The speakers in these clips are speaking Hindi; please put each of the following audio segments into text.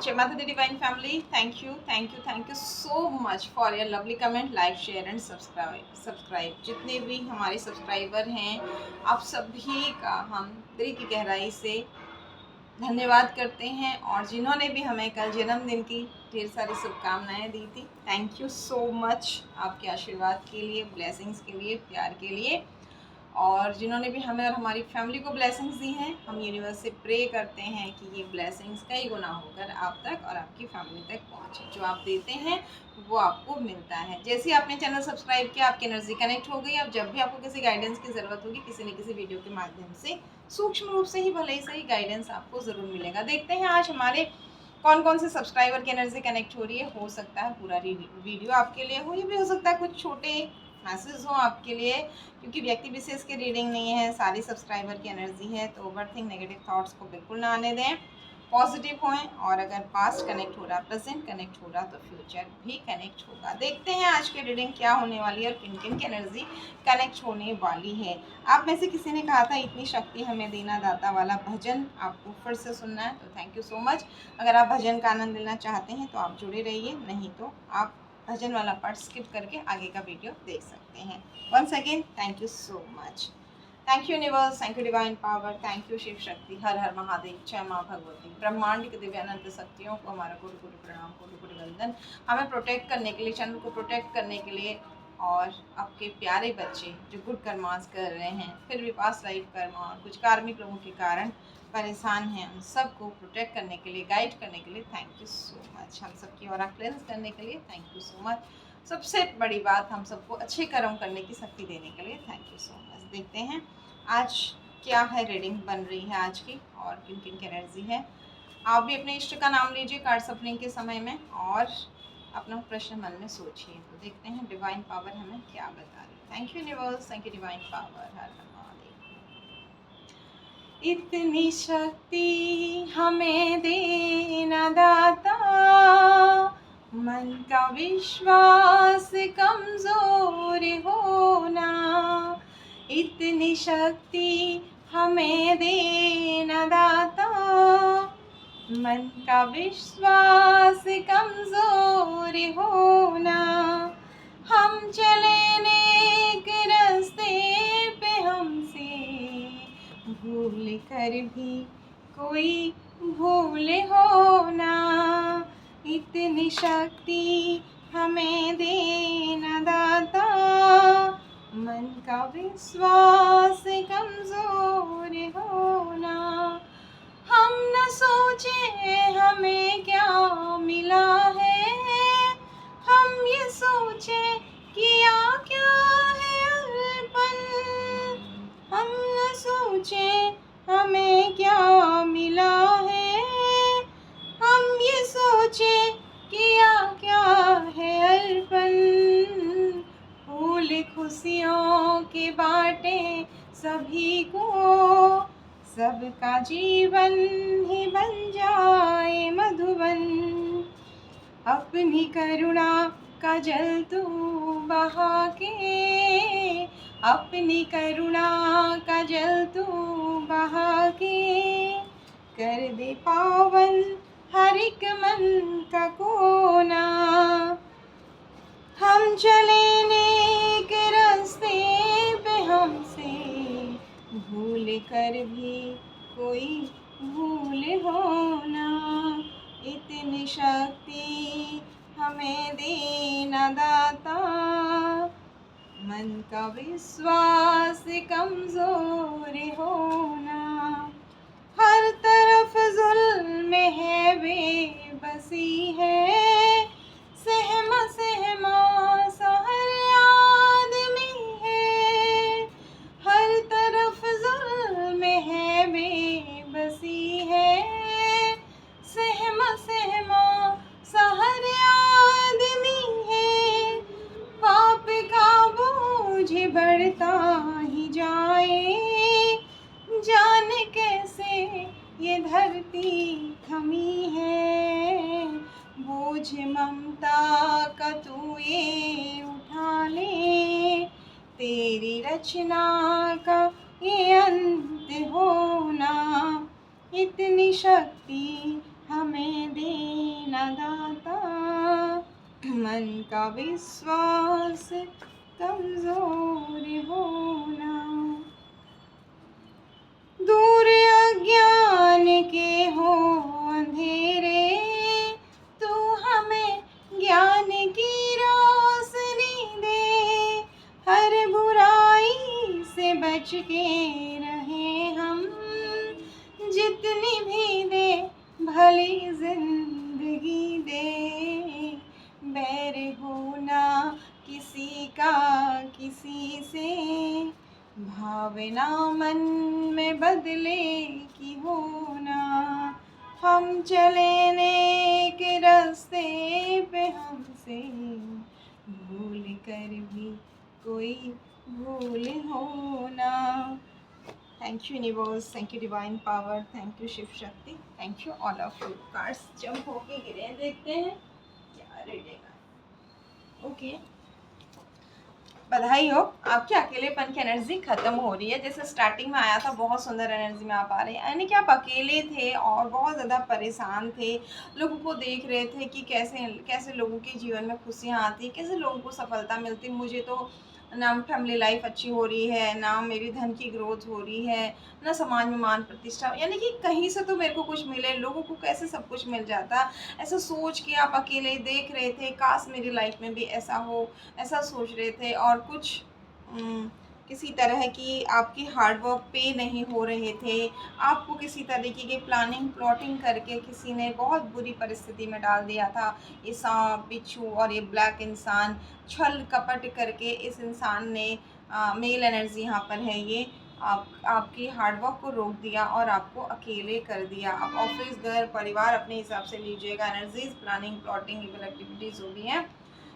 जय माता दी divine family, thank you so much for your lovely comment, like, share and subscribe. जितने भी हमारे सब्सक्राइबर हैं, आप सभी का हम दिल की गहराई से धन्यवाद करते हैं। और जिन्होंने भी हमें कल जन्मदिन की ढेर सारी शुभकामनाएं दी थी, थैंक यू सो मच आपके आशीर्वाद के लिए, ब्लेसिंग्स के लिए, प्यार के लिए। और जिन्होंने भी हमें और हमारी फैमिली को ब्लेसिंग्स दी हैं, हम यूनिवर्स से प्रे करते हैं कि ये ब्लेसिंग्स कई गुना होकर आप तक और आपकी फैमिली तक पहुँचे। जो आप देते हैं वो आपको मिलता है। जैसे ही आपने चैनल सब्सक्राइब किया, आपकी एनर्जी कनेक्ट हो गई। अब जब भी आपको किसी गाइडेंस की ज़रूरत होगी, किसी न किसी वीडियो के माध्यम से सूक्ष्म रूप से ही भले ही सही गाइडेंस आपको ज़रूर मिलेगा। देखते हैं आज हमारे कौन कौन से सब्सक्राइबर की एनर्जी कनेक्ट हो रही है। हो सकता है पूरा वीडियो आपके लिए हो, ये भी हो सकता है कुछ छोटे मैसेज हो आपके लिए, क्योंकि व्यक्ति विशेष की रीडिंग नहीं है, सारी सब्सक्राइबर की एनर्जी है। तो ओवरथिंक, नेगेटिव थॉट्स को बिल्कुल ना आने दें, पॉजिटिव हों। और अगर पास्ट कनेक्ट हो रहा, प्रेजेंट कनेक्ट हो रहा, तो फ्यूचर भी कनेक्ट होगा। देखते हैं आज की रीडिंग क्या होने वाली है और किन किन की एनर्जी कनेक्ट होने वाली है। आप में से किसी ने कहा था इतनी शक्ति हमें देना दाता वाला भजन आपको फिर से सुनना है, तो थैंक यू सो मच। अगर आप भजन का आनंद लेना चाहते हैं तो आप जुड़े रहिए, नहीं तो आप भजन वाला पार्ट स्किप करके आगे का वीडियो देख सकते हैं। Once again thank you so much. Thank you universe, thank you divine power, thank you Shiv Shakti, हर हर महादेव, जय माँ भगवती। ब्रह्मांड की दिव्य अनंत शक्तियों को हमारा कोटि कोटि प्रणाम, कोटि कोटि वंदन। हमें प्रोटेक्ट करने के लिए, चैनल को प्रोटेक्ट करने के लिए, और आपके प्यारे बच्चे जो गुड कर्मास कर रहे हैं, फिर भी पास लाइफ कर्मा और कुछ कार्मिक लोगों के कारण परेशान हैं, उन सबको प्रोटेक्ट करने के लिए, गाइड करने के लिए थैंक यू सो मच। हम सबकी और क्लेंस करने के लिए थैंक यू सो मच। सबसे बड़ी बात, हम सबको अच्छे कर्म करने की शक्ति देने के लिए थैंक यू सो मच। देखते हैं आज क्या है, रीडिंग बन रही है आज की और किन किन की एनर्जी है। आप भी अपने इष्ट का नाम लीजिए कार्ड सफलिंग के समय में और अपना प्रश्न मन में सोचिए। तो देखते हैं डिवाइन पावर हमें क्या बता रही है। Thank you universe, thank you divine power, हर हर महादेव। इतनी शक्ति हमें देना दाता, मन का विश्वास कमजोर होना। इतनी शक्ति हमें देना दाता, मन का विश्वास कमजोर होना। हम चले नेक रास्ते पे, हमसे भूल कर भी कोई भूल होना। इतनी शक्ति हमें देना दाता, मन का विश्वास कमजोर होना। हम न सोचे हमें क्या मिला है, हम ये सोचे किया क्या है अर्पण। हम न सोचे हमें क्या मिला है, हम ये सोचे किया क्या है अर्पण। फूल खुशियों के बाटे सभी को, सबका जीवन ही बन जाए मधुबन। अपनी करुणा का जल तू बहा के, अपनी करुणा का जल तू बहा के, कर दे पावन हर एक मन का कोना। हम चले नेक रास्ते पे, हमसे भूल कर भी कोई भूल होना। इतनी शक्ति हमें देना दाता, मन का विश्वास कमजोर होना। हर तरफ जुल्म है, बेबसी है, सहमा सहमा सा हर आदमी है। हर तरफ जुल्म है, बेबसी है, सहमा सहमा सा हर आदमी है। पाप का बोझ बढ़ता ही जाए, जाने कैसे ये धरती थमी है। बोझ ममता का तू ये उठा ले, तेरी रचना का ये अंत होना। इतनी शक्ति हमें दे दाता, मन का विश्वास कमजोर होना, दूर अज्ञान के हो अंधेरे, तू हमें ज्ञान की रोशनी दे, हर बुराई से बच के रहे हम, जितनी भी दे भली जिंदगी दे, बैर होना किसी का किसी से, भावना मन में बदले की होना, हम चले नेक रास्ते पे हमसे भूल कर भी कोई भूल होना। Thank you universe, thank you divine power, thank you Shiv Shakti, thank you all of you. Cards jump होके गिरे, देखते हैं क्या रेडेगा। ओके, बधाई हो, आपके अकेलेपन की एनर्जी खत्म हो रही है। जैसे स्टार्टिंग में आया था बहुत सुंदर एनर्जी में आप आ रहे हैं, यानी कि आप अकेले थे और बहुत ज़्यादा परेशान थे, लोगों को देख रहे थे कि कैसे कैसे लोगों के जीवन में खुशियाँ आती, कैसे लोगों को सफलता मिलती, मुझे तो ना फैमिली लाइफ अच्छी हो रही है, ना मेरी धन की ग्रोथ हो रही है, ना समाज में मान प्रतिष्ठा, यानी कि कहीं से तो मेरे को कुछ मिले, लोगों को कैसे सब कुछ मिल जाता। ऐसा सोच के आप अकेले देख रहे थे, काश मेरी लाइफ में भी ऐसा हो, ऐसा सोच रहे थे। और कुछ किसी तरह की आपकी हार्ड वर्क पे नहीं हो रहे थे, आपको किसी तरीके की प्लानिंग प्लॉटिंग करके किसी ने बहुत बुरी परिस्थिति में डाल दिया था। ये सांप बिच्छू और ये ब्लैक इंसान छल कपट करके इस इंसान ने मेल एनर्जी यहाँ पर है ये, आपकी हार्ड वर्क को रोक दिया और आपको अकेले कर दिया। आप ऑफिस घर परिवार अपने हिसाब से लीजिएगा, energies planning plotting evil activities जो भी हैं,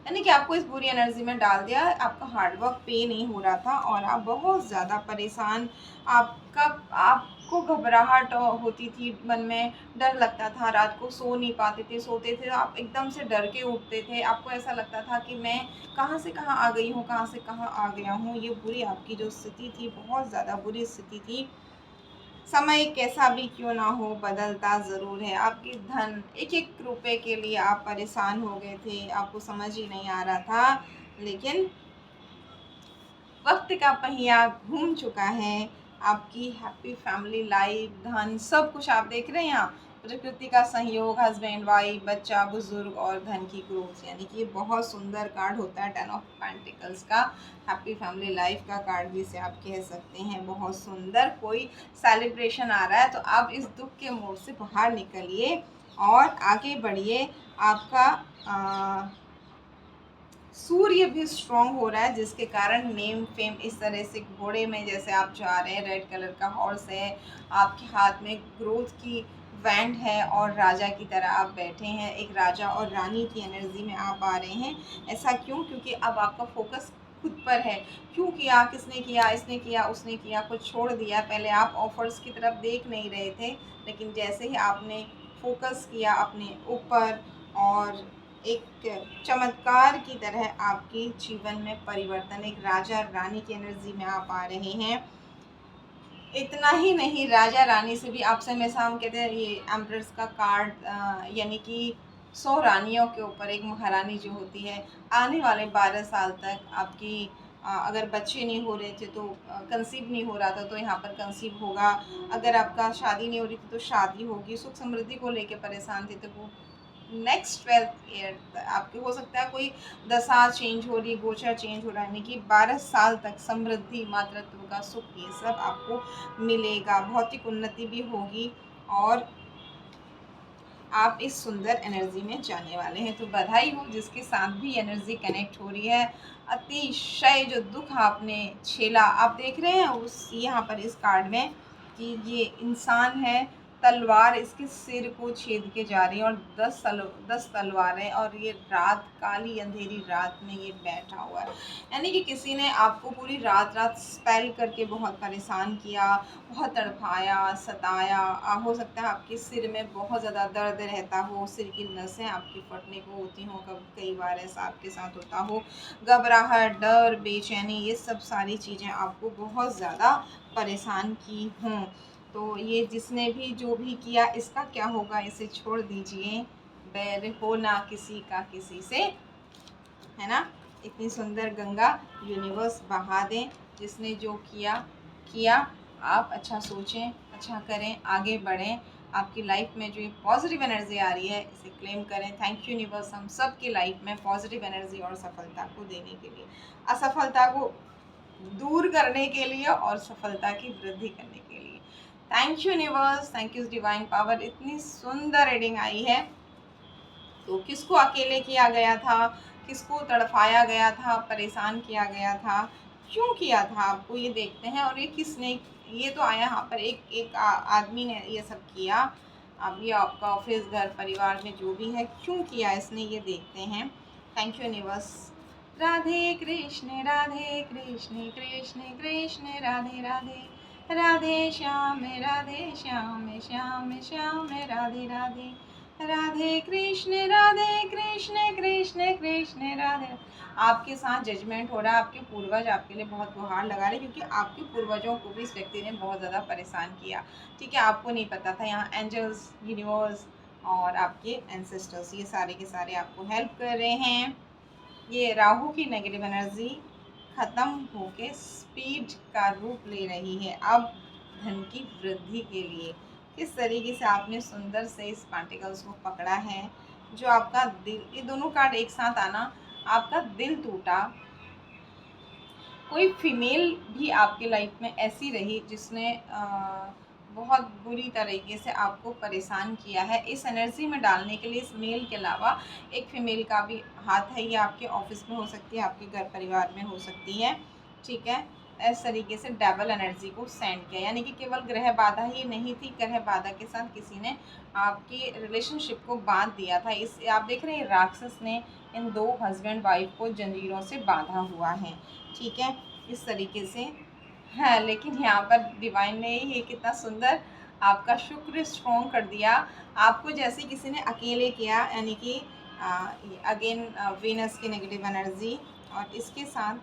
यानी कि आपको इस बुरी एनर्जी में डाल दिया। आपका हार्डवर्क पे नहीं हो रहा था और आप बहुत ज़्यादा परेशान, आपको घबराहट होती थी, मन में डर लगता था, रात को सो नहीं पाते थे, सोते थे आप एकदम से डर के उठते थे, आपको ऐसा लगता था कि मैं कहाँ से कहाँ आ गई हूँ, कहाँ से कहाँ आ गया हूँ। ये बुरी आपकी जो स्थिति थी, बहुत ज़्यादा बुरी स्थिति थी। समय कैसा भी क्यों ना हो, बदलता ज़रूर है। आपकी धन एक एक रुपए के लिए आप परेशान हो गए थे, आपको समझ ही नहीं आ रहा था, लेकिन वक्त का पहिया घूम चुका है। आपकी हैप्पी फैमिली लाइफ, धन सब कुछ आप देख रहे हैं यहाँ, प्रकृति का सहयोग, हस्बैंड वाइफ, बच्चा बुजुर्ग और धन की ग्रोथ, यानी कि ये बहुत सुंदर कार्ड होता है 10 ऑफ पेंटिकल्स का, हैप्पी फैमिली लाइफ का कार्ड जिसे आप कह सकते हैं। बहुत सुंदर, कोई सेलिब्रेशन आ रहा है तो आप इस दुख के मोड़ से बाहर निकलिए और आगे बढ़िए। आपका सूर्य भी स्ट्रॉन्ग हो रहा है, जिसके कारण नेम फेम इस तरह से घोड़े में जैसे आप जा रहे हैं, रेड कलर का हॉर्स है, आपके हाथ में ग्रोथ की वैंड है और राजा की तरह आप बैठे हैं, एक राजा और रानी की एनर्जी में आप आ रहे हैं। ऐसा क्यों? क्योंकि अब आपका फोकस खुद पर है। क्यों किया, किसने किया, इसने किया, उसने किया, कुछ छोड़ दिया। पहले आप ऑफर्स की तरफ देख नहीं रहे थे, लेकिन जैसे ही आपने फोकस किया अपने ऊपर और एक चमत्कार की तरह आपके जीवन में परिवर्तन, एक राजा रानी की एनर्जी में आप आ रहे हैं। इतना ही नहीं, राजा रानी से भी आपसे हमेशा हम कहते हैं ये एम्प्रेस का कार्ड, यानी कि 100 रानियों के ऊपर एक महारानी जो होती है। आने वाले 12 साल तक आपकी अगर बच्चे नहीं हो रहे थे तो कंसीव नहीं हो रहा था तो यहाँ पर कंसीव होगा, अगर आपका शादी नहीं हो रही थी तो शादी होगी, सुख समृद्धि को लेके परेशान थे तो वो नेक्स्ट 12 ईयर आपके हो सकता है कोई दशा चेंज हो रही, गोचर चेंज हो रहा है, यानी कि 12 साल तक समृद्धि, मातृत्व का सुख, ये सब आपको मिलेगा। भौतिक उन्नति भी होगी और आप इस सुंदर एनर्जी में जाने वाले हैं। तो बधाई हो जिसके साथ भी एनर्जी कनेक्ट हो रही है। अतिशय जो दुख आपने झेला, आप देख रहे हैं उस यहाँ पर इस कार्ड में कि ये इंसान है, तलवार इसके सिर को छेद के जा रही है और 10 तलवारें, और ये रात, काली अंधेरी रात में ये बैठा हुआ है, यानी कि किसी ने आपको पूरी रात स्पेल करके बहुत परेशान किया, बहुत तड़पाया, सताया। हो सकता है आपके सिर में बहुत ज़्यादा दर्द रहता हो, सिर की नसें आपकी फटने को होती हों, कई बार ऐसा आपके साथ होता हो, घबराहट, डर, बेचैनी, ये सब सारी चीज़ें आपको बहुत ज़्यादा परेशान की हों। तो ये जिसने भी जो भी किया, इसका क्या होगा, इसे छोड़ दीजिए। बैर हो ना किसी का किसी से, है ना। इतनी सुंदर गंगा यूनिवर्स बहा दें। जिसने जो किया किया, आप अच्छा सोचें, अच्छा करें, आगे बढ़ें। आपकी लाइफ में जो ये पॉजिटिव एनर्जी आ रही है इसे क्लेम करें। थैंक यू यूनिवर्स हम सब की लाइफ में पॉजिटिव एनर्जी और सफलता को देने के लिए, असफलता को दूर करने के लिए और सफलता की वृद्धि करने के लिए। Thank you universe, thank you divine power. इतनी सुंदर रीडिंग आई है। तो किसको अकेले किया गया था, किसको तड़फाया गया था, परेशान किया गया था, क्यों किया था, आपको ये देखते हैं। और ये किसने, ये तो आया यहाँ पर एक एक आदमी ने ये सब किया। अब ये आपका ऑफिस, घर, परिवार में जो भी है, क्यों किया इसने, ये देखते हैं। Thank you universe. Radhe Krishna Radhe Krishna Krishna Krishna Radhe Radhe, Radhe Shyam Radhe Shyam Shyam Shyam Radhe Radhe, Radhe Krishna Krishna Krishna Radhe. आपके साथ जजमेंट हो रहा है, आपके पूर्वज आपके लिए बहुत गुहार लगा रहे, क्योंकि आपके पूर्वजों को भी इस व्यक्ति ने बहुत ज़्यादा परेशान किया। ठीक है, आपको नहीं पता था। यहाँ एंजल्स, यूनिवर्स और आपके एंसेस्टर्स, ये सारे के सारे आपको हेल्प कर रहे हैं। ये राहु की नेगेटिव एनर्जी खत्म होके स्पीड का रूप ले रही है अब धन की वृद्धि के लिए। किस तरीके से आपने सुंदर से इस पार्टिकल्स को पकड़ा है। जो आपका दिल, ये दोनों कार्ड एक साथ आना, आपका दिल टूटा। कोई फीमेल भी आपके लाइफ में ऐसी रही जिसने बहुत बुरी तरीके से आपको परेशान किया है। इस एनर्जी में डालने के लिए इस मेल के अलावा एक फीमेल का भी हाथ है। ये आपके ऑफिस में हो सकती है, आपके घर परिवार में हो सकती है। ठीक है, इस तरीके से डबल एनर्जी को सेंड किया, यानी कि केवल ग्रह बाधा ही नहीं थी, ग्रह बाधा के साथ किसी ने आपकी रिलेशनशिप को बांध दिया था। इस आप देख रहे हैं राक्षस ने इन दो हस्बैंड वाइफ को जंजीरों से बांधा हुआ है। ठीक है, इस तरीके से है। लेकिन यहाँ पर डिवाइन ने ये कितना सुंदर आपका शुक्र स्ट्रॉन्ग कर दिया। आपको जैसे किसी ने अकेले किया, यानी कि अगेन वीनस की नेगेटिव एनर्जी और इसके साथ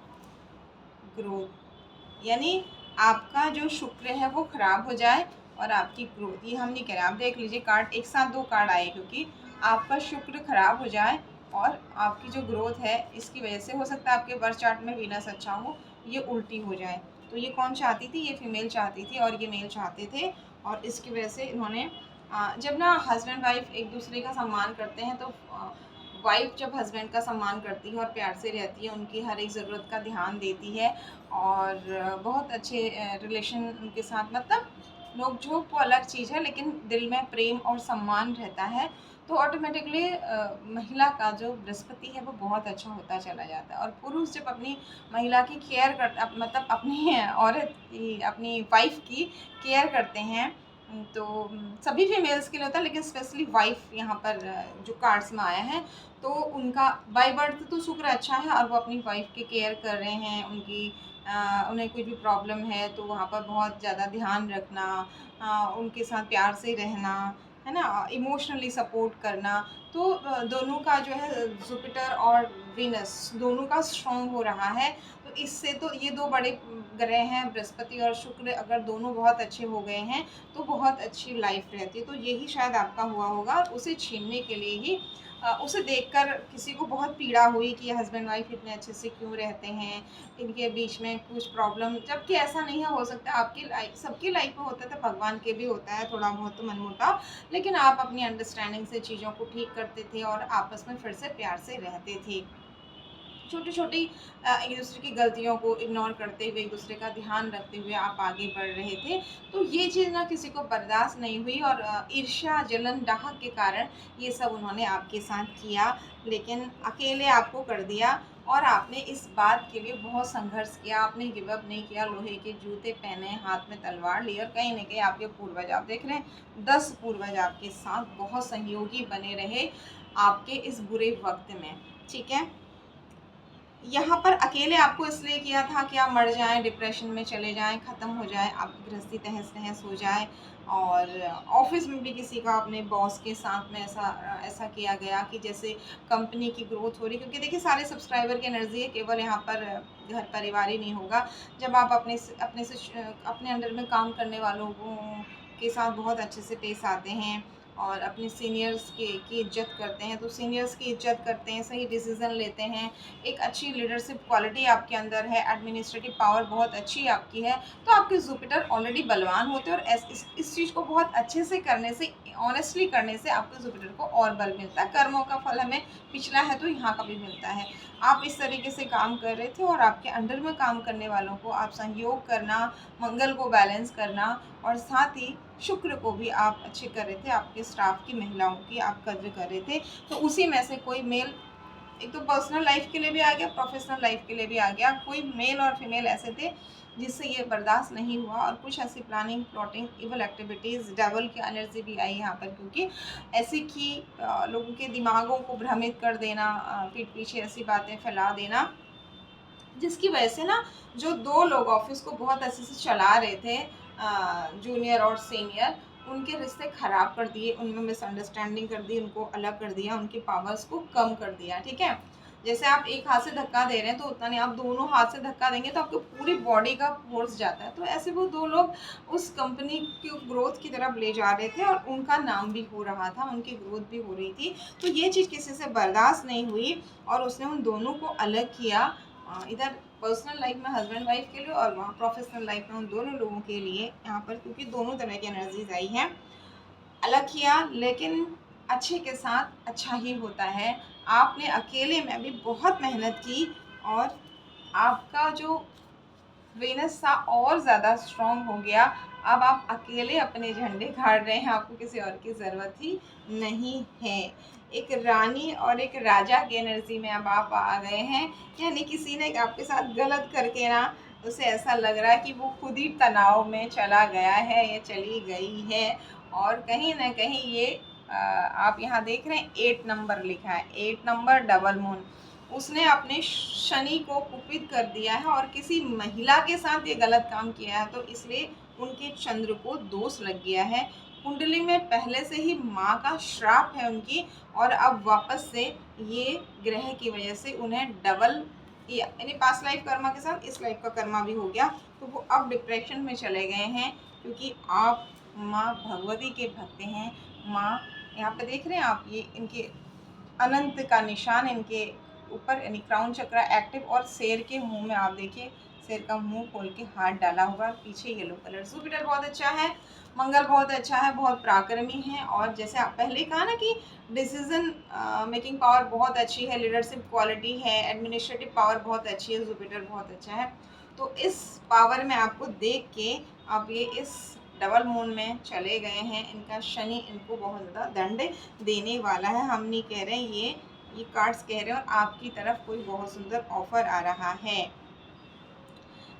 ग्रोथ, यानी आपका जो शुक्र है वो खराब हो जाए और आपकी ग्रोथ, ये हम नहीं करें। आप देख लीजिए कार्ड एक साथ दो कार्ड आए, क्योंकि आपका शुक्र खराब हो जाए और आपकी जो ग्रोथ है इसकी वजह से, हो सकता है आपके बर्थ चार्ट में वीनस अच्छा हो, ये उल्टी हो जाए। तो ये कौन चाहती थी, ये फीमेल चाहती थी और ये मेल चाहते थे। और इसकी वजह से इन्होंने जब ना हस्बैंड वाइफ एक दूसरे का सम्मान करते हैं, तो वाइफ जब हस्बैंड का सम्मान करती है और प्यार से रहती है, उनकी हर एक ज़रूरत का ध्यान देती है और बहुत अच्छे रिलेशन उनके साथ, मतलब नोक झोंक वो अलग चीज़ है, लेकिन दिल में प्रेम और सम्मान रहता है, तो ऑटोमेटिकली महिला का जो बृहस्पति है वो बहुत अच्छा होता चला जाता है। और पुरुष जब अपनी महिला की केयर कर, मतलब अपनी औरत की, अपनी वाइफ की केयर करते हैं, तो सभी फीमेल्स के लिए होता है, लेकिन स्पेशली वाइफ यहाँ पर जो कार्ड्स में आया है, तो उनका बाय बर्थ तो शुक्र अच्छा है और वो अपनी वाइफ की केयर कर रहे हैं। उनकी उन्हें कोई भी प्रॉब्लम है तो वहाँ पर बहुत ज़्यादा ध्यान रखना, उनके साथ प्यार से रहना, है ना, इमोशनली सपोर्ट करना। तो दोनों का जो है जुपिटर और वीनस दोनों का स्ट्रॉन्ग हो रहा है। तो इससे तो ये दो बड़े ग्रह हैं, बृहस्पति और शुक्र, अगर दोनों बहुत अच्छे हो गए हैं तो बहुत अच्छी लाइफ रहती है। तो यही शायद आपका हुआ होगा, और उसे छीनने के लिए ही उसे देखकर किसी को बहुत पीड़ा हुई कि हस्बैंड वाइफ इतने अच्छे से क्यों रहते हैं, इनके बीच में कुछ प्रॉब्लम, जबकि ऐसा नहीं है। हो सकता है आपकी लाइफ, सबकी लाइफ में होता है, भगवान के भी होता है थोड़ा बहुत तो मनमुटाव, लेकिन आप अपनी अंडरस्टैंडिंग से चीज़ों को ठीक करते थे और आपस में फिर से प्यार से रहते थे। छोटी छोटी एक दूसरे की गलतियों को इग्नोर करते हुए, एक दूसरे का ध्यान रखते हुए आप आगे बढ़ रहे थे। तो ये चीज़ ना किसी को बर्दाश्त नहीं हुई और ईर्ष्या, जलन, डाह के कारण ये सब उन्होंने आपके साथ किया, लेकिन अकेले आपको कर दिया। और आपने इस बात के लिए बहुत संघर्ष किया, आपने गिव अप नहीं किया, लोहे के जूते पहने, हाथ में तलवार ली, और कहीं न कहीं आपके पूर्वज, आप देख रहे हैं 10 पूर्वज आपके साथ बहुत सहयोगी बने रहे आपके इस बुरे वक़्त में। ठीक है? यहाँ पर अकेले आपको इसलिए किया था कि आप मर जाएं, डिप्रेशन में चले जाएं, ख़त्म हो जाए, आपकी गृहस्थी तहस नहस हो जाए। और ऑफिस में भी किसी का अपने बॉस के साथ में ऐसा किया गया कि जैसे कंपनी की ग्रोथ हो रही, क्योंकि देखिए सारे सब्सक्राइबर की एनर्जी है, केवल यहाँ पर घर परिवार ही नहीं होगा। जब आप अपने अंडर में काम करने वालों के साथ बहुत अच्छे से पेश आते हैं, और अपने सीनियर्स की इज्जत करते हैं, तो सीनियर्स की इज्जत करते हैं, सही डिसीज़न लेते हैं, एक अच्छी लीडरशिप क्वालिटी आपके अंदर है, एडमिनिस्ट्रेटिव पावर बहुत अच्छी आपकी है, तो आपके जुपिटर ऑलरेडी बलवान होते हैं और इस चीज़ को बहुत अच्छे से करने से, ऑनेस्टली करने से आपके जुपिटर को और बल मिलता है। कर्मों का फल हमें पिछला है तो यहाँ का भी मिलता है। आप इस तरीके से काम कर रहे थे और आपके अंडर में काम करने वालों को आप सहयोग करना, मंगल को बैलेंस करना और साथ ही शुक्र को भी आप अच्छे कर रहे थे, आपके स्टाफ की महिलाओं की आप कद्र कर रहे थे। तो उसी में से कोई मेल, एक तो पर्सनल लाइफ के लिए भी आ गया, प्रोफेशनल लाइफ के लिए भी आ गया, कोई मेल और फीमेल ऐसे थे जिससे ये बर्दाश्त नहीं हुआ और कुछ ऐसी planning, plotting, evil activities, devil की एनर्जी भी आई यहाँ पर, क्योंकि ऐसी कि लोगों के दिमागों को भ्रमित कर देना, पीठ पीछे ऐसी बातें फैला देना, जिसकी वजह से ना जो दो लोग ऑफिस को बहुत अच्छे से चला रहे थे, जूनियर और सीनियर, उनके रिश्ते ख़राब कर दिए, उनमें मिसअंडरस्टैंडिंग कर दी, उनको अलग कर दिया, उनकी पावर्स को कम कर दिया। ठीक है, जैसे आप एक हाथ से धक्का दे रहे हैं तो उतना नहीं, आप दोनों हाथ से धक्का देंगे तो आपकी पूरी बॉडी का फोर्स जाता है। तो ऐसे वो दो लोग उस कंपनी की ग्रोथ की तरफ ले जा रहे थे और उनका नाम भी हो रहा था, उनकी ग्रोथ भी हो रही थी। तो ये चीज़ किसी से बर्दाश्त नहीं हुई और उसने उन दोनों को अलग किया, इधर पर्सनल लाइफ में हस्बैंड वाइफ के लिए और वहाँ प्रोफेशनल लाइफ में उन दोनों लोगों के लिए यहाँ पर, क्योंकि दोनों तरह की एनर्जीज आई हैं, अलग किया। लेकिन अच्छे के साथ अच्छा ही होता है। आपने अकेले में भी बहुत मेहनत की और आपका जो वीनस था और ज़्यादा स्ट्रॉन्ग हो गया। अब आप अकेले अपने झंडे गाड़ रहे हैं, आपको किसी और की ज़रूरत ही नहीं है। एक रानी और एक राजा की एनर्जी में अब आप आ गए हैं, यानी किसी ने आपके साथ गलत करके ना, उसे ऐसा लग रहा है कि वो खुद ही तनाव में चला गया है या चली गई है। और कहीं ना कहीं ये आप यहाँ देख रहे हैं 8 नंबर लिखा है, 8 नंबर डबल मून, उसने अपने शनि को कुपित कर दिया है और किसी महिला के साथ ये गलत काम किया है, तो इसलिए उनके चंद्र को दोष लग गया है। कुंडली में पहले से ही माँ का श्राप है उनकी, और अब वापस से ये ग्रह की वजह से उन्हें डबल, यानी पास्ट लाइफ कर्मा के साथ इस लाइफ का कर्मा भी हो गया, तो वो अब डिप्रेशन में चले गए हैं, क्योंकि आप माँ भगवती के भक्त हैं। माँ यहाँ पे देख रहे हैं आप, ये इनके अनंत का निशान इनके ऊपर, यानी क्राउन चक्र एक्टिव, और शेर के मुंह में आप देखिए, शेर का मुंह खोल के हाथ डाला हुआ, पीछे येलो कलर। जुपिटर बहुत अच्छा है, मंगल बहुत अच्छा है, बहुत पराक्रमी है, और जैसे आप पहले कहा ना कि डिसीजन मेकिंग पावर बहुत अच्छी है, लीडरशिप क्वालिटी है, एडमिनिस्ट्रेटिव पावर बहुत अच्छी है, जुपिटर बहुत अच्छा है। तो इस पावर में आपको देख के अब ये इस डबल मून में चले गए हैं, इनका शनि इनको बहुत ज़्यादा दंड देने वाला है। हम नहीं कह रहे हैं, ये कार्ड्स कह रहे हैं, और आपकी तरफ कोई बहुत सुंदर ऑफर आ रहा है।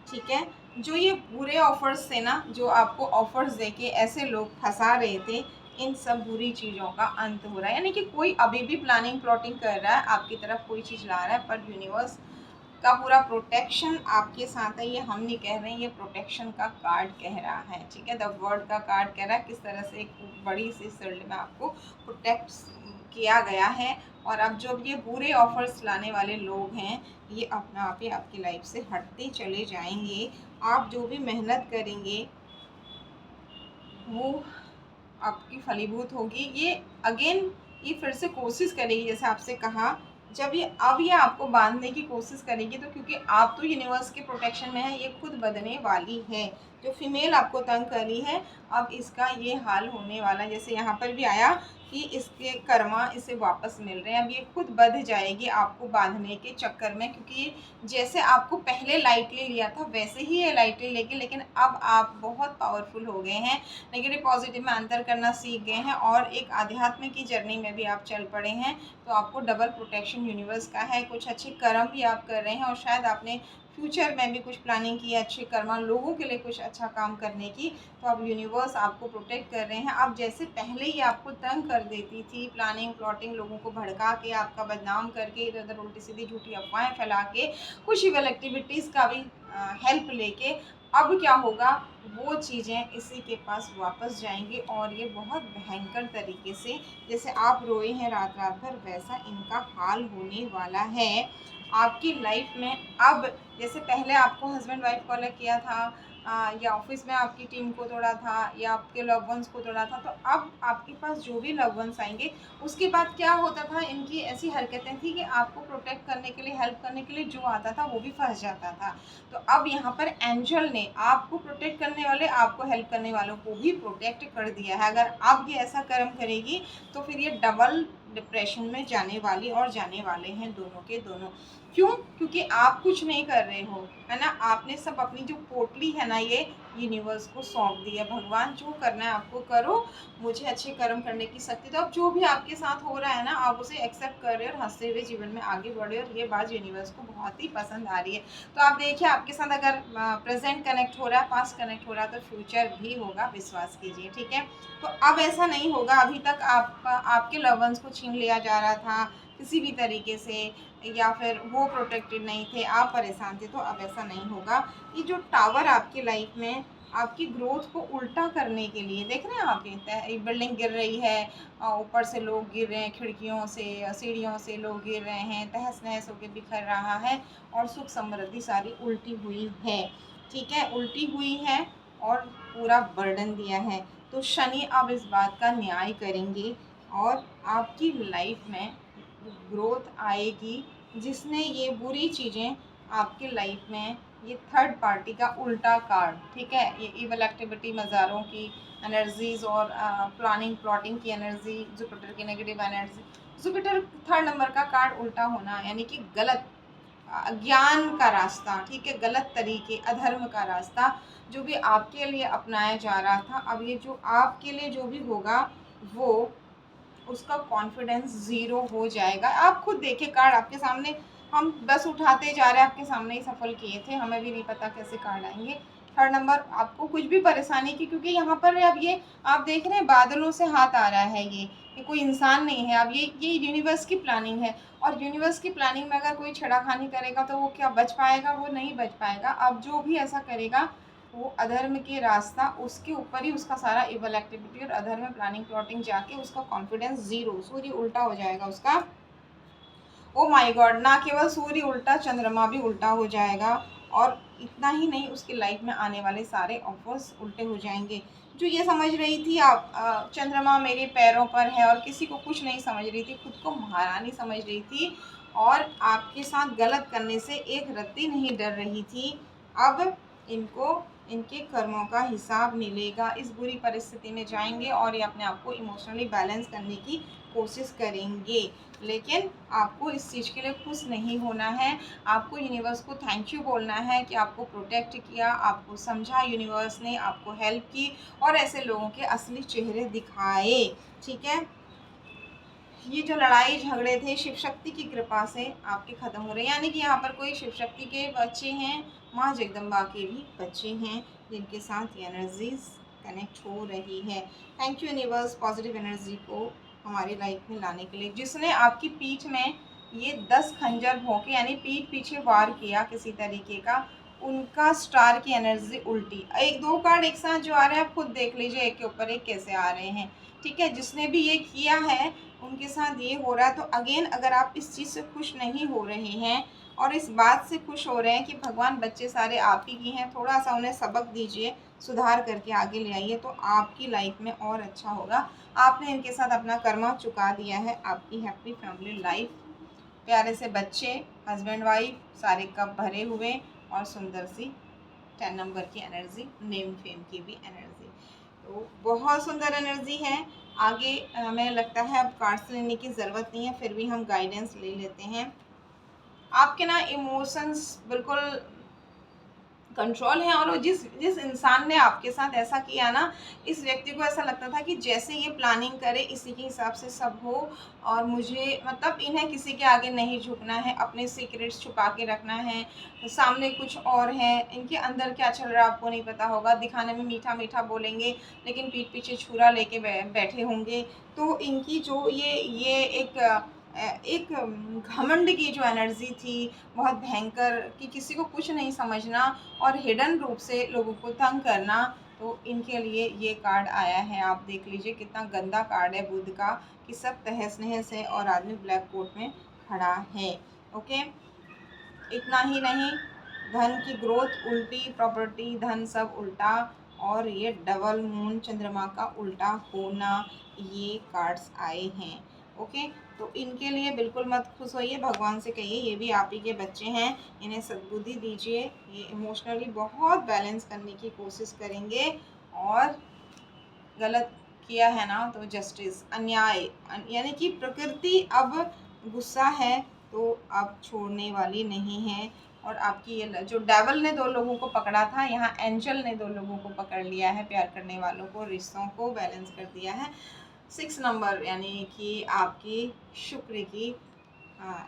ठीक है, जो ये बुरे ऑफर्स थे ना, जो आपको ऑफर्स देके ऐसे लोग फंसा रहे थे, इन सब बुरी चीज़ों का अंत हो रहा है। यानी कि कोई अभी भी प्लानिंग प्लॉटिंग कर रहा है, आपकी तरफ कोई चीज़ ला रहा है, पर यूनिवर्स का पूरा प्रोटेक्शन आपके साथ है। ये हम नहीं कह रहे हैं, ये प्रोटेक्शन का कार्ड कह रहा है। ठीक है, द वर्ड का कार्ड कह रहा है किस तरह से एक बड़ी सी शील्ड में आपको प्रोटेक्ट किया गया है। और अब जो ये बुरे ऑफर्स लाने वाले लोग हैं, ये अपना आप ही आपकी लाइफ से हटते चले जाएंगे। आप जो भी मेहनत करेंगे वो आपकी फलीभूत होगी। ये अगेन ये फिर से कोशिश करेगी, जैसे आपसे कहा, जब ये अब ये आपको बांधने की कोशिश करेगी, तो क्योंकि आप तो यूनिवर्स के प्रोटेक्शन में है, ये खुद बदलने वाली है। जो फीमेल आपको तंग कर रही है, अब इसका ये हाल होने वाला है। जैसे यहाँ पर भी आया कि इसके कर्मा इसे वापस मिल रहे हैं, अब ये खुद बध जाएगी आपको बांधने के चक्कर में, क्योंकि जैसे आपको पहले लाइटली लिया था वैसे ही ये लाइटली लेगी, लेकिन अब आप बहुत पावरफुल हो गए हैं, नेगेटिव पॉजिटिव में अंतर करना सीख गए हैं, और एक आध्यात्म की जर्नी में भी आप चल पड़े हैं। तो आपको डबल प्रोटेक्शन यूनिवर्स का है, कुछ अच्छे कर्म भी आप कर रहे हैं, और शायद आपने फ्यूचर में भी कुछ प्लानिंग की है अच्छे कर्मा लोगों के लिए कुछ अच्छा काम करने की, तो अब यूनिवर्स आपको प्रोटेक्ट कर रहे हैं। अब जैसे पहले ही आपको तंग कर देती थी, प्लानिंग प्लॉटिंग, लोगों को भड़का के, आपका बदनाम करके, इधर उधर उल्टी सीधी झूठी अफवाहें फैला के, कुछ इवल एक्टिविटीज़ का भी हेल्प लेके, अब क्या होगा, वो चीज़ें इसी के पास वापस जाएंगी, और ये बहुत भयंकर तरीके से, जैसे आप रोए हैं रात रात भर, वैसा इनका हाल होने वाला है आपकी लाइफ में। अब जैसे पहले आपको हस्बैंड वाइफ को अलग किया था, या ऑफिस में आपकी टीम को तोड़ा था या आपके लव वंस को तोड़ा था, तो अब आपके पास जो भी लव वंस आएंगे उसके बाद क्या होता था, इनकी ऐसी हरकतें थी कि आपको प्रोटेक्ट करने के लिए, हेल्प करने के लिए जो आता था वो भी फंस जाता था। तो अब यहाँ पर एंजल ने आपको प्रोटेक्ट करने वाले, आपको हेल्प करने वालों को भी प्रोटेक्ट कर दिया है। अगर आप ये ऐसा कर्म करेगी तो फिर ये डबल डिप्रेशन में जाने वाली और जाने वाले हैं दोनों के दोनों। क्यों? क्योंकि आप कुछ नहीं कर रहे हो, है ना, आपने सब अपनी जो पोटली है ना ये यूनिवर्स को सौंप दी है। भगवान जो करना है आपको करो, मुझे अच्छे कर्म करने की शक्ति। तो अब जो भी आपके साथ हो रहा है ना, आप उसे एक्सेप्ट कर रहे हो और हंसते हुए जीवन में आगे बढ़े, और ये बात यूनिवर्स को बहुत ही पसंद आ रही है। तो आप देखिए आपके साथ अगर प्रेजेंट कनेक्ट हो रहा है, पास्ट कनेक्ट हो रहा है, तो फ्यूचर भी होगा, विश्वास कीजिए, ठीक है। तो अब ऐसा नहीं होगा। अभी तक आपके लव वंस को छीन लिया जा रहा था किसी भी तरीके से, या फिर वो प्रोटेक्टेड नहीं थे, आप परेशान थे, तो अब ऐसा नहीं होगा। ये जो टावर आपकी लाइफ में आपकी ग्रोथ को उल्टा करने के लिए, देख रहे हैं आप, ये बिल्डिंग गिर रही है, ऊपर से लोग गिर रहे हैं, खिड़कियों से सीढ़ियों से लोग गिर रहे हैं, तहस नहस होकर बिखर रहा है, और सुख समृद्धि सारी उल्टी हुई है, ठीक है, उल्टी हुई है और पूरा बर्डन दिया है। तो शनि अब इस बात का न्याय करेंगे और आपकी लाइफ में ग्रोथ आएगी। जिसने ये बुरी चीज़ें आपकी लाइफ में, ये थर्ड पार्टी का उल्टा कार्ड, ठीक है, ये इवल एक्टिविटी, मज़ारों की एनर्जीज और प्लानिंग प्लॉटिंग की एनर्जी, जुपिटर की negative energy, Jupiter third number का कार्ड उल्टा होना यानी कि गलत, अज्ञान का रास्ता, ठीक है, गलत तरीके, अधर्म का रास्ता जो भी आपके लिए अपनाया जा रहा था, अब ये जो आपके लिए जो भी होगा वो, उसका कॉन्फिडेंस ज़ीरो हो जाएगा। आप खुद देखिए कार्ड आपके सामने, हम बस उठाते जा रहे हैं, आपके सामने ही सफल किए थे, हमें भी नहीं पता कैसे कार्ड आएंगे। थर्ड नंबर, आपको कुछ भी परेशानी की, क्योंकि यहाँ पर अब ये आप देख रहे हैं बादलों से हाथ आ रहा है, ये कोई इंसान नहीं है, अब ये यूनिवर्स की प्लानिंग है। और यूनिवर्स की प्लानिंग में अगर कोई छेड़खानी करेगा तो वो क्या बच पाएगा? वो नहीं बच पाएगा। अब जो भी ऐसा करेगा वो अधर्म के रास्ता, उसके ऊपर ही उसका सारा इवल एक्टिविटी और अधर्म में प्लानिंग प्लॉटिंग जाके उसका कॉन्फिडेंस ज़ीरो, सूर्य उल्टा हो जाएगा उसका। ओ माय गॉड, ना केवल सूर्य उल्टा, चंद्रमा भी उल्टा हो जाएगा। और इतना ही नहीं, उसकी लाइफ में आने वाले सारे ऑफर्स उल्टे हो जाएंगे। जो ये समझ रही थी आप चंद्रमा मेरे पैरों पर है और किसी को कुछ नहीं समझ रही थी, खुद को महारानी समझ रही थी और आपके साथ गलत करने से एक रत्ती नहीं डर रही थी, अब इनको इनके कर्मों का हिसाब मिलेगा। इस बुरी परिस्थिति में जाएंगे और ये अपने आप को इमोशनली बैलेंस करने की कोशिश करेंगे। लेकिन आपको इस चीज़ के लिए खुश नहीं होना है, आपको यूनिवर्स को थैंक यू बोलना है कि आपको प्रोटेक्ट किया, आपको समझा, यूनिवर्स ने आपको हेल्प की और ऐसे लोगों के असली चेहरे दिखाए, ठीक है। ये जो लड़ाई झगड़े थे शिव शक्ति की कृपा से आपके खत्म हो रहे हैं, यानी कि यहाँ पर कोई शिव शक्ति के बच्चे हैं, माँ जगदम्बा के भी बच्चे हैं जिनके साथ ये एनर्जीज कनेक्ट हो रही है। Thank you universe positive energy को हमारी लाइफ में लाने के लिए। जिसने आपकी पीठ में ये 10 खंजर भोंके यानी पीठ पीछे वार किया किसी तरीके का, उनका स्टार की एनर्जी उल्टी, एक दो कार्ड एक साथ जो आ रहे हैं आप खुद देख लीजिए एक के ऊपर एक कैसे आ रहे हैं, ठीक है। जिसने भी ये किया है उनके साथ ये हो रहा है। तो अगेन अगर आप इस चीज़ से खुश नहीं हो रहे हैं और इस बात से खुश हो रहे हैं कि भगवान बच्चे सारे आप ही की हैं, थोड़ा सा उन्हें सबक दीजिए, सुधार करके आगे ले आइए, तो आपकी लाइफ में और अच्छा होगा। आपने इनके साथ अपना कर्मा चुका दिया है, आपकी हैप्पी फैमिली लाइफ, प्यारे से बच्चे, हस्बैंड वाइफ, सारे कप भरे हुए और सुंदर सी 10 नंबर की एनर्जी, नेम फेम की भी एनर्जी, तो बहुत सुंदर एनर्जी है। आगे हमें लगता है अब कार्ड्स लेने की ज़रूरत नहीं है, फिर भी हम गाइडेंस ले लेते हैं। आपके ना इमोशंस बिल्कुल कंट्रोल है, और जिस जिस इंसान ने आपके साथ ऐसा किया ना, इस व्यक्ति को ऐसा लगता था कि जैसे ये प्लानिंग करे इसी के हिसाब से सब हो, और मुझे मतलब इन्हें किसी के आगे नहीं झुकना है, अपने सीक्रेट्स छुपा के रखना है, सामने कुछ और है, इनके अंदर क्या चल रहा है आपको नहीं पता होगा, दिखाने में मीठा मीठा बोलेंगे लेकिन पीठ पीछे छुरा लेके बैठे होंगे। तो इनकी जो ये एक घमंड की जो एनर्जी थी बहुत भयंकर, कि किसी को कुछ नहीं समझना और हिडन रूप से लोगों को तंग करना, तो इनके लिए ये कार्ड आया है। आप देख लीजिए कितना गंदा कार्ड है बुध का, कि सब तहस नहस है और आदमी ब्लैक कोट में खड़ा है। ओके, इतना ही नहीं, धन की ग्रोथ उल्टी, प्रॉपर्टी, धन सब उल्टा, और ये डबल मून, चंद्रमा का उल्टा होना, ये कार्ड्स आए हैं। ओके, तो इनके लिए बिल्कुल मत खुश होइए, भगवान से कहिए ये भी आप ही के बच्चे हैं, इन्हें सद्बुद्धि दीजिए, ये इमोशनली बहुत बैलेंस करने की कोशिश करेंगे, और गलत किया है ना तो जस्टिस, अन्याय, यानी कि प्रकृति अब गुस्सा है तो अब छोड़ने वाली नहीं है। और आपकी ये जो डेवल ने 2 लोगों को पकड़ा था, यहाँ एंजल ने 2 लोगों को पकड़ लिया है, प्यार करने वालों को, रिश्तों को बैलेंस कर दिया है। 6 नंबर यानी कि आपकी शुक्र की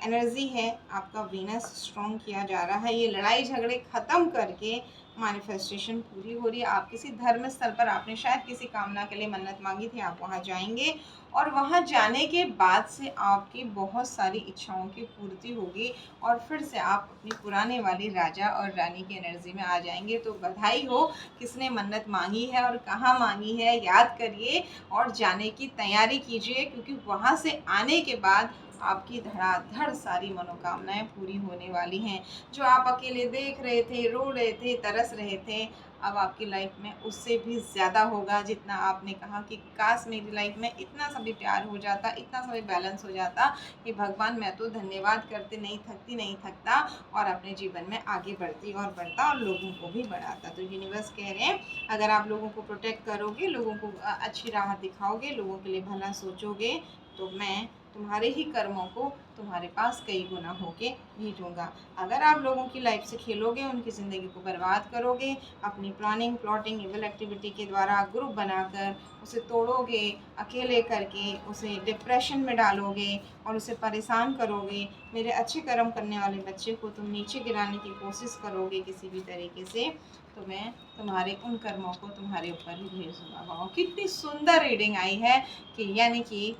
एनर्जी है, आपका वीनस स्ट्रॉन्ग किया जा रहा है, ये लड़ाई झगड़े ख़त्म करके मैनिफेस्टेशन पूरी हो रही है। आप किसी धर्म स्थल पर, आपने शायद किसी कामना के लिए मन्नत मांगी थी, आप वहाँ जाएंगे, और वहाँ जाने के बाद से आपकी बहुत सारी इच्छाओं की पूर्ति होगी, और फिर से आप अपनी पुराने वाली राजा और रानी की एनर्जी में आ जाएंगे। तो बधाई हो, किसने मन्नत मांगी है और कहाँ मांगी है, याद करिए और जाने की तैयारी कीजिए, क्योंकि वहाँ से आने के बाद आपकी धड़ाधड़ सारी मनोकामनाएं पूरी होने वाली हैं। जो आप अकेले देख रहे थे, रो रहे थे, तरस रहे थे, अब आपकी लाइफ में उससे भी ज़्यादा होगा। जितना आपने कहा कि काश मेरी लाइफ में इतना सभी प्यार हो जाता, इतना सभी बैलेंस हो जाता, कि भगवान मैं तो धन्यवाद करते नहीं थकती, नहीं थकता, और अपने जीवन में आगे बढ़ती और बढ़ता, और लोगों को भी बढ़ाता। तो यूनिवर्स कह रहे हैं, अगर आप लोगों को प्रोटेक्ट करोगे, लोगों को अच्छी राह दिखाओगे, लोगों के लिए भला सोचोगे, तो मैं तुम्हारे ही कर्मों को तुम्हारे पास कई गुना होके भेजूंगा। अगर आप लोगों की लाइफ से खेलोगे, उनकी ज़िंदगी को बर्बाद करोगे, अपनी प्लानिंग, प्लॉटिंग, इविल एक्टिविटी के द्वारा ग्रुप बनाकर उसे तोड़ोगे, अकेले करके उसे डिप्रेशन में डालोगे और उसे परेशान करोगे, मेरे अच्छे कर्म करने वाले बच्चे को तुम नीचे गिराने की कोशिश करोगे किसी भी तरीके से, तो मैं तुम्हारे उन कर्मों को तुम्हारे ऊपर ही भेजूंगा। वाह, कितनी सुंदर रीडिंग आई है, कि यानी कि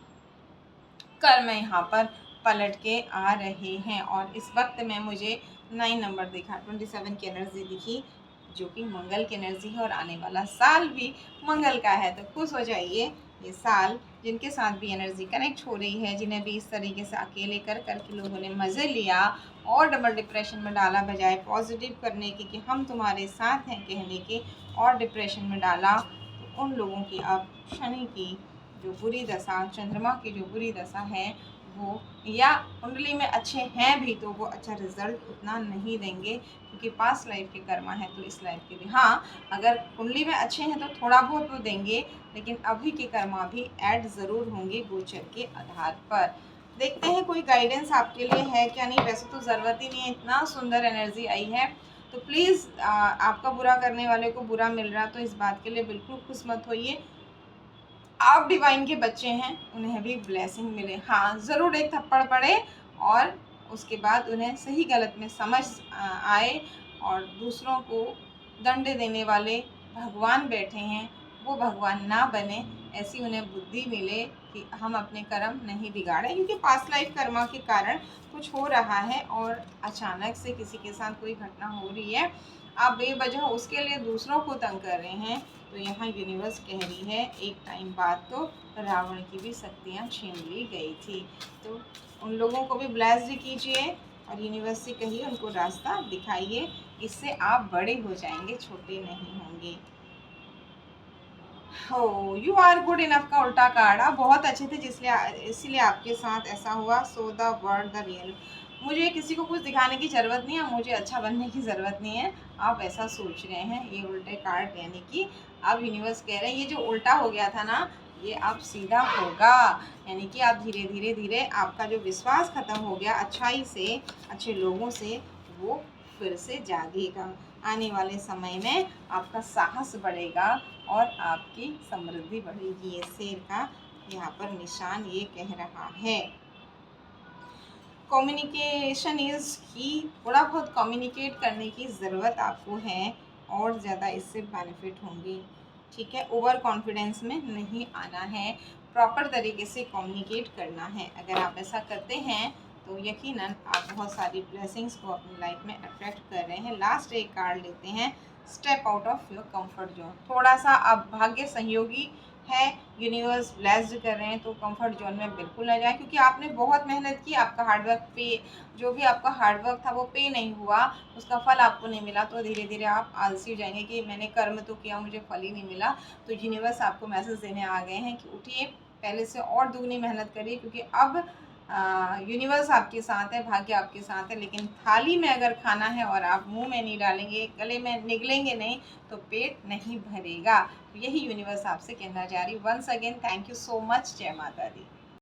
कर्म यहाँ पर पलट के आ रहे हैं, और इस वक्त में मुझे 9 नंबर दिखा, 27 की एनर्जी दिखी, जो कि मंगल की एनर्जी है, और आने वाला साल भी मंगल का है। तो खुश हो जाइए, ये साल जिनके साथ भी एनर्जी कनेक्ट हो रही है, जिन्हें भी इस तरीके से अकेले कर के लोगों ने मज़े लिया और डबल डिप्रेशन में डाला, बजाय पॉजिटिव करने की कि हम तुम्हारे साथ हैं कहने के, और डिप्रेशन में डाला, तो उन लोगों की अब शनि की जो बुरी दशा, चंद्रमा की जो बुरी दशा है वो, या कुंडली में अच्छे हैं भी तो वो अच्छा रिजल्ट उतना नहीं देंगे, क्योंकि पास्ट लाइफ के कर्मा है तो इस लाइफ के भी, हाँ अगर कुंडली में अच्छे हैं तो थोड़ा बहुत वो देंगे, लेकिन अभी के कर्मा भी ऐड ज़रूर होंगे गोचर के आधार पर। देखते हैं कोई गाइडेंस आपके लिए है क्या नहीं। वैसे तो ज़रूरत ही नहीं है, इतना सुंदर एनर्जी आई है, तो प्लीज़ आपका बुरा करने वाले को बुरा मिल रहा, तो इस बात के लिए बिल्कुल खुश मत होइए। आप डिवाइन के बच्चे हैं, उन्हें भी ब्लेसिंग मिले, हाँ ज़रूर एक थप्पड़ पड़े, और उसके बाद उन्हें सही गलत में समझ आए, और दूसरों को दंड देने वाले भगवान बैठे हैं, वो भगवान ना बने, ऐसी उन्हें बुद्धि मिले कि हम अपने कर्म नहीं बिगाड़ें, क्योंकि पास्ट लाइफ कर्मा के कारण कुछ हो रहा है, और अचानक से किसी के साथ कोई घटना हो रही है, आप बेवजह उसके लिए दूसरों को तंग कर रहे हैं। तो यहाँ यूनिवर्स कह रही है, एक टाइम बाद तो रावण की भी शक्तियाँ छीन ली गई थी, तो उन लोगों को भी ब्लेस्ड कीजिए, और यूनिवर्स से कहिए उनको रास्ता दिखाइए, इससे आप बड़े हो जाएंगे, छोटे नहीं होंगे। हो, यू आर गुड इनफ का उल्टा कार्ड, आप बहुत अच्छे थे इसलिए आपके साथ ऐसा हुआ। So the word the real, मुझे किसी को कुछ दिखाने की ज़रूरत नहीं है, मुझे अच्छा बनने की ज़रूरत नहीं है, आप ऐसा सोच रहे हैं। ये उल्टे कार्ड यानी कि अब यूनिवर्स कह रहे हैं, ये जो उल्टा हो गया था ना, ये अब सीधा होगा, यानी कि आप धीरे धीरे धीरे आपका जो विश्वास ख़त्म हो गया अच्छाई से, अच्छे लोगों से, वो फिर से जागेगा। आने वाले समय में आपका साहस बढ़ेगा और आपकी समृद्धि बढ़ेगी। ये शेर का यहाँ पर निशान ये कह रहा है। कम्युनिकेशन इज़ की, थोड़ा बहुत कम्युनिकेट करने की ज़रूरत आपको है, और ज़्यादा इससे बेनिफिट होंगे। ठीक है, ओवर कॉन्फिडेंस में नहीं आना है, प्रॉपर तरीके से कम्युनिकेट करना है। अगर आप ऐसा करते हैं तो यकीनन आप बहुत सारी ब्लेसिंग्स को अपनी लाइफ में अट्रैक्ट कर रहे हैं। लास्ट एक कार्ड लेते हैं, step out of your comfort zone. थोड़ा सा आप भाग्य सहयोगी है, यूनिवर्स ब्लेस्ड कर रहे हैं, तो कंफर्ट जोन में बिल्कुल ना जाएं, क्योंकि आपने बहुत मेहनत की, आपका हार्डवर्क पे, जो भी आपका हार्डवर्क था वो पे नहीं हुआ, उसका फल आपको नहीं मिला, तो धीरे धीरे आप आलसी हो जाएंगे कि मैंने कर्म तो किया, मुझे फल ही नहीं मिला। तो यूनिवर्स आपको मैसेज देने आ गए हैं कि उठिए, पहले से और दुगनी मेहनत करिए, क्योंकि अब यूनिवर्स आपके साथ है, भाग्य आपके साथ है। लेकिन थाली में अगर खाना है और आप मुंह में नहीं डालेंगे, गले में निगलेंगे नहीं, तो पेट नहीं भरेगा। यही यूनिवर्स आपसे कहना चाह रही। Once again thank you so much. जय माता दी।